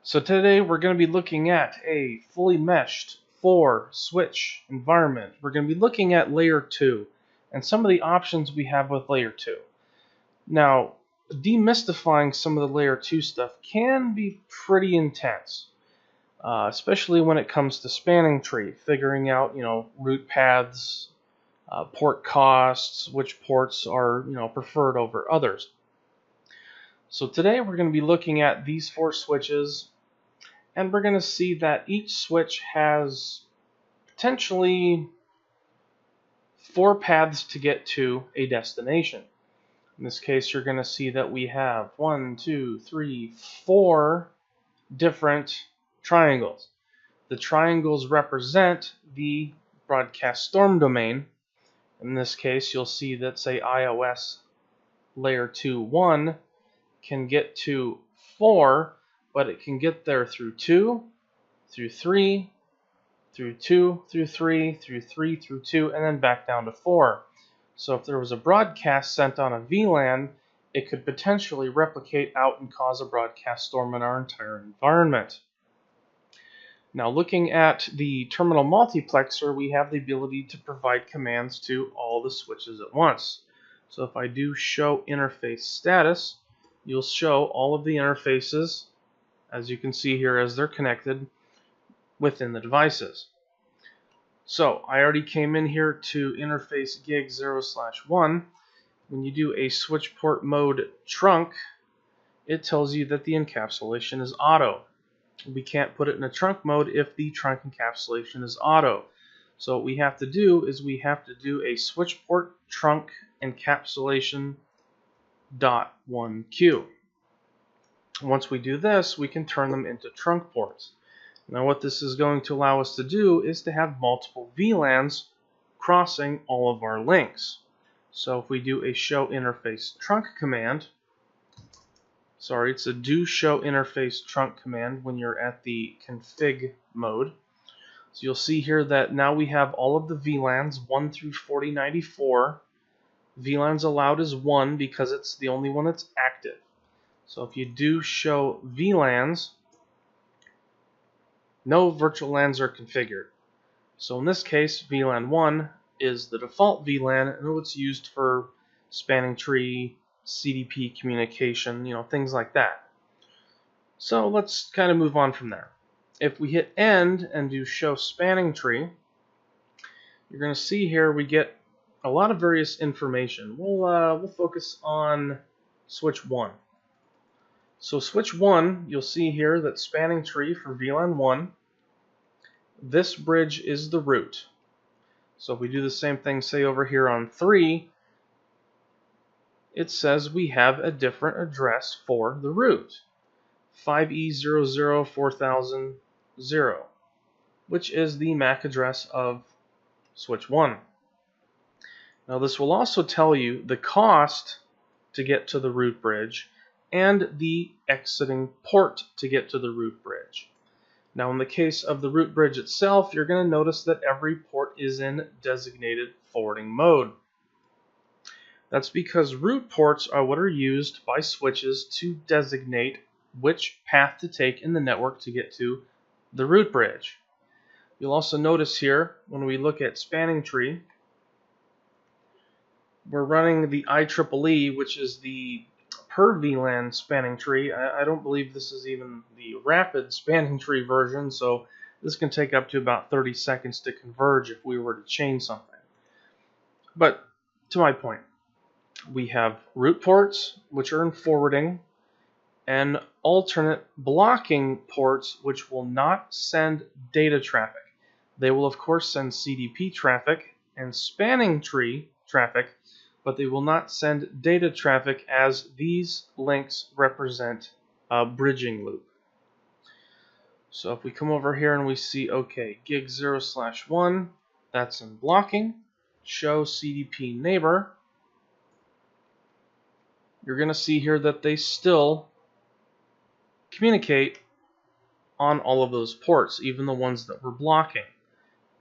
So today we're going to be looking at a fully meshed 4-switch environment. We're going to be looking at layer 2 and some of the options we have with layer 2. Now, demystifying some of the layer 2 stuff can be pretty intense, especially when it comes to spanning tree, figuring out, route paths, port costs, which ports are, preferred over others. So today we're going to be looking at these 4 switches, and we're going to see that each switch has potentially 4 paths to get to a destination. In this case, you're going to see that we have 1, 2, 3, 4 different triangles. The triangles represent the broadcast storm domain. In this case, you'll see that, say, iOS layer 2 1 can get to 4, but it can get there through 2, through 3, through 2, through 3, through 3, through 2, and then back down to 4. So if there was a broadcast sent on a VLAN, it could potentially replicate out and cause a broadcast storm in our entire environment. Now, looking at the terminal multiplexer, we have the ability to provide commands to all the switches at once. So if I do show interface status, you'll show all of the interfaces, as you can see here, as they're connected within the devices. So I already came in here to interface gig 0/1. When you do a switch port mode trunk, it tells you that the encapsulation is auto. We can't put it in a trunk mode if the trunk encapsulation is auto. So what we have to do is we have to do a switch port trunk encapsulation .1Q. Once we do this, we can turn them into trunk ports. Now what this is going to allow us to do is to have multiple VLANs crossing all of our links. So if we do a show interface trunk command, it's a do show interface trunk command when you're at the config mode. So you'll see here that now we have all of the VLANs 1 through 4094. VLANs allowed is 1 because it's the only one that's active. So if you do show VLANs, no virtual LANs are configured. So in this case, VLAN 1 is the default VLAN, and it's used for spanning tree, CDP communication, things like that. So let's kind of move on from there. If we hit end and do show spanning tree, you're going to see here we get a lot of various information. We'll focus on switch 1. So switch 1, you'll see here that spanning tree for VLAN 1, this bridge is the route. So if we do the same thing, say over here on 3, it says we have a different address for the route, 5E004000, which is the MAC address of switch 1. Now this will also tell you the cost to get to the route bridge and the exiting port to get to the route bridge. Now in the case of the route bridge itself, you're going to notice that every port is in designated forwarding mode. That's because route ports are what are used by switches to designate which path to take in the network to get to the route bridge. You'll also notice here, when we look at spanning tree, we're running the IEEE, which is the per VLAN spanning tree. I don't believe this is even the rapid spanning tree version, so this can take up to about 30 seconds to converge if we were to change something. But to my point, we have route ports, which are in forwarding, and alternate blocking ports, which will not send data traffic. They will, of course, send CDP traffic and spanning tree traffic, but they will not send data traffic, as these links represent a bridging loop. So if we come over here and we see, okay, gig 0/1, that's in blocking, show CDP neighbor, you're going to see here that they still communicate on all of those ports, even the ones that we're blocking.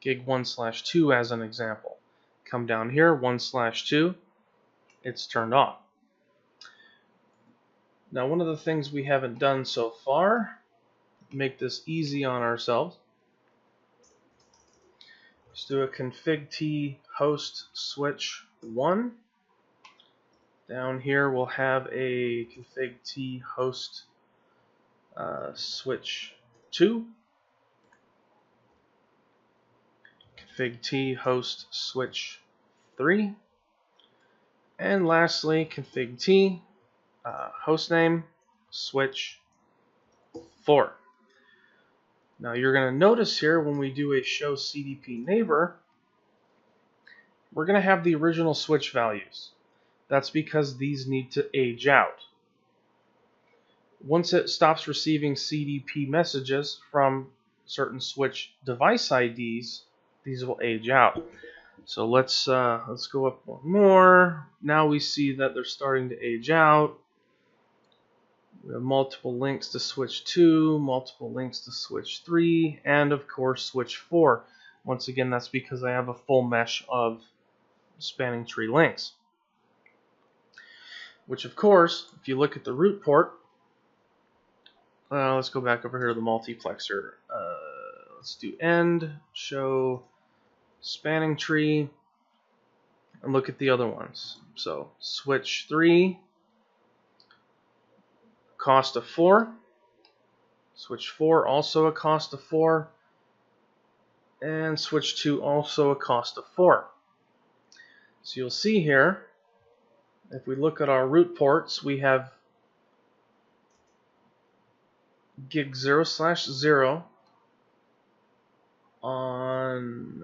Gig 1/2 as an example. Come down here, 1/2, it's turned off. Now one of the things we haven't done so far make this easy on ourselves. Let's do a config t host switch 1. Down here we'll have a config t host switch 2. Config t host switch 3. And lastly, config t hostname switch 4. Now you're going to notice here when we do a show CDP neighbor, we're going to have the original switch values. That's because these need to age out. Once it stops receiving CDP messages from certain switch device IDs, these will age out. So let's go up one more. Now we see that they're starting to age out. We have multiple links to switch 2, multiple links to switch 3, and of course switch 4. Once again, that's because I have a full mesh of spanning tree links. Which of course, if you look at the root port, let's go back over here to the multiplexer. Let's do end, show spanning tree, and look at the other ones. So switch 3, cost of 4. Switch 4 also a cost of 4. And switch 2 also a cost of 4. So you'll see here, if we look at our root ports, we have gig 0/0 on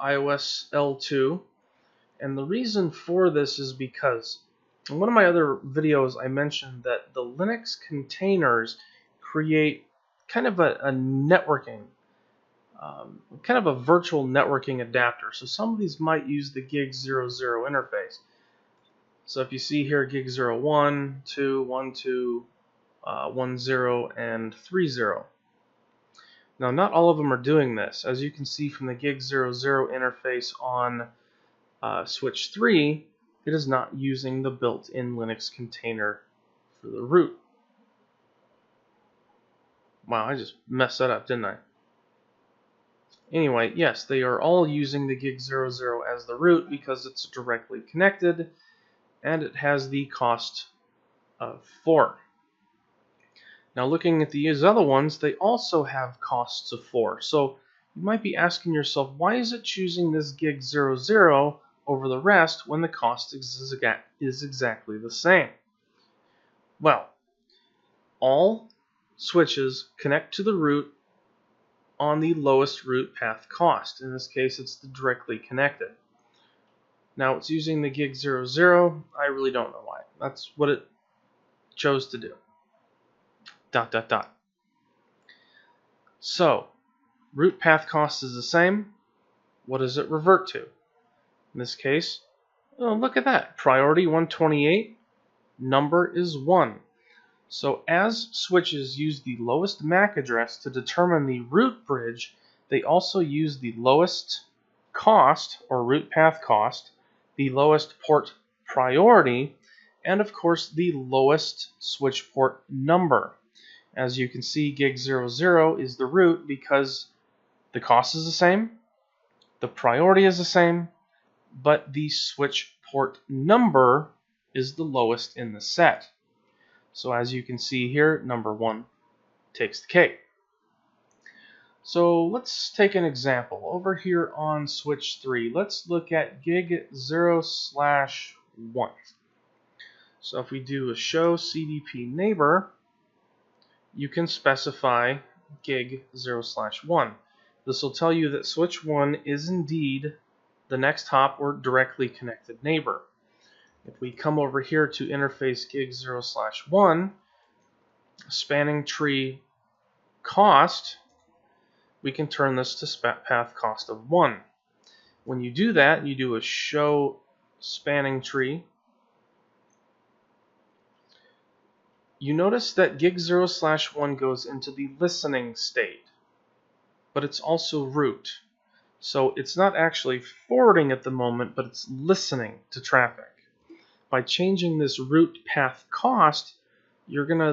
iOS L2. And the reason for this is because in one of my other videos I mentioned that the Linux containers create kind of a networking, kind of a virtual networking adapter. So some of these might use the gig 00 interface. So if you see here gig 01, 2, 1, 2, 1, 0, and 3, 0. Now not all of them are doing this. As you can see from the gig 00 interface on switch 3, it is not using the built-in Linux container for the root. Wow, I just messed that up, didn't I? Anyway, yes, they are all using the gig 00 as the root because it's directly connected and it has the cost of 4. Now looking at these other ones, they also have costs of 4. So you might be asking yourself, why is it choosing this gig 00 over the rest when the cost is exactly the same? Well, all switches connect to the root on the lowest root path cost. In this case, it's the directly connected. Now it's using the gig 00. I really don't know why. That's what it chose to do. ... So, root path cost is the same. What does it revert to? In this case, oh, look at that. Priority 128, number is 1. So as switches use the lowest MAC address to determine the root bridge, they also use the lowest cost, or root path cost, the lowest port priority, and of course the lowest switch port number. As you can see, gig 00 is the root because the cost is the same, the priority is the same, but the switch port number is the lowest in the set. So as you can see here, number 1 takes the cake. So let's take an example. Over here on switch 3, let's look at gig 0/1. So if we do a show CDP neighbor, you can specify gig 0/1. This will tell you that switch 1 is indeed the next hop or directly connected neighbor. If we come over here to interface gig 0/1, spanning tree cost, we can turn this to path cost of 1. When you do that, you do a show spanning tree. You notice that gig 0/1 goes into the listening state, but it's also root. So it's not actually forwarding at the moment, but it's listening to traffic. By changing this root path cost, you're gonna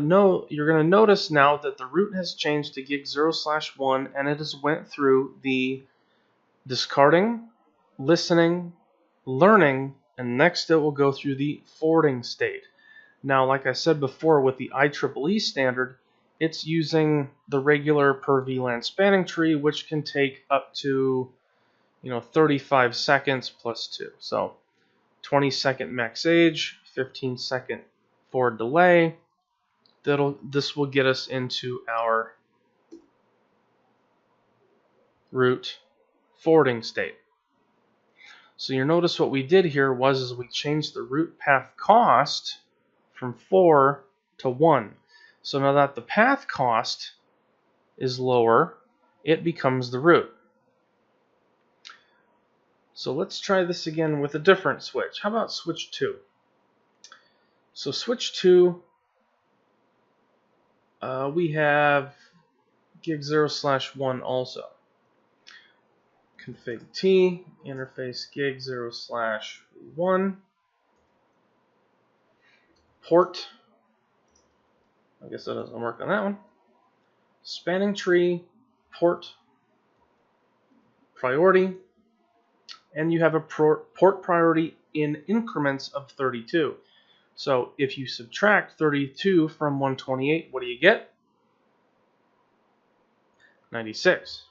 notice now that the root has changed to gig 0/1, and it has went through the discarding, listening, learning, and next it will go through the forwarding state. Now, like I said before, with the IEEE standard, it's using the regular per VLAN spanning tree, which can take up to 35 seconds plus 2. So 20-second max age, 15-second forward delay. This will get us into our root forwarding state. So you notice what we did here was we changed the root path cost from 4 to 1. So now that the path cost is lower, it becomes the root. So let's try this again with a different switch. How about switch 2? So switch 2, we have gig 0/1 also. Config T, interface gig 0/1, port, I guess that doesn't work on that one, spanning tree, port, priority, and you have a port priority in increments of 32. So if you subtract 32 from 128, what do you get? 96.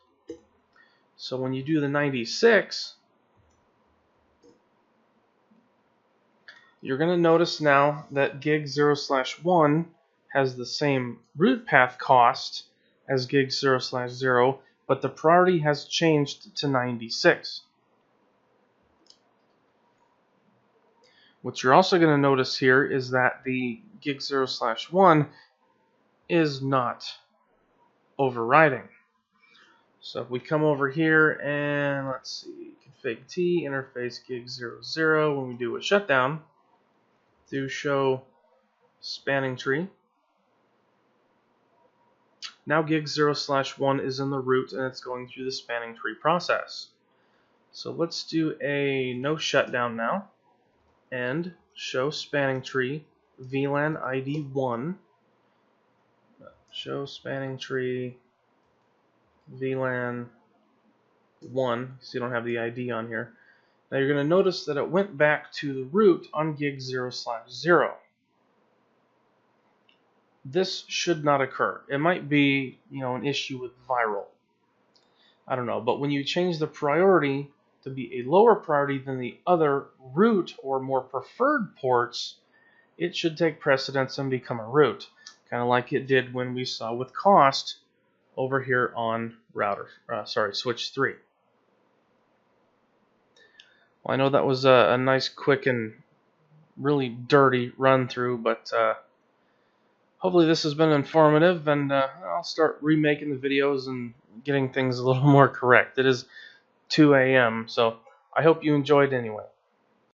So when you do the 96, you're going to notice now that gig 0/1 has the same root path cost as gig 0/0, but the priority has changed to 96. What you're also going to notice here is that the gig 0/1 is not overriding. So if we come over here and let's see, config T, interface gig 00, when we do a shutdown, do show spanning tree. Now gig 0/1 is in the root and it's going through the spanning tree process. So let's do a no shutdown now and show spanning tree VLAN ID 1. Show spanning tree VLAN 1, so you don't have the ID on here. Now you're going to notice that it went back to the root on gig 0/0. This should not occur. It might be, an issue with VIRL. I don't know, but when you change the priority to be a lower priority than the other root or more preferred ports, it should take precedence and become a root, kind of like it did when we saw with cost over here on switch 3. Well, I know that was a nice, quick, and really dirty run through, but hopefully this has been informative, and I'll start remaking the videos and getting things a little more correct. It is 2 a.m., so I hope you enjoyed anyway.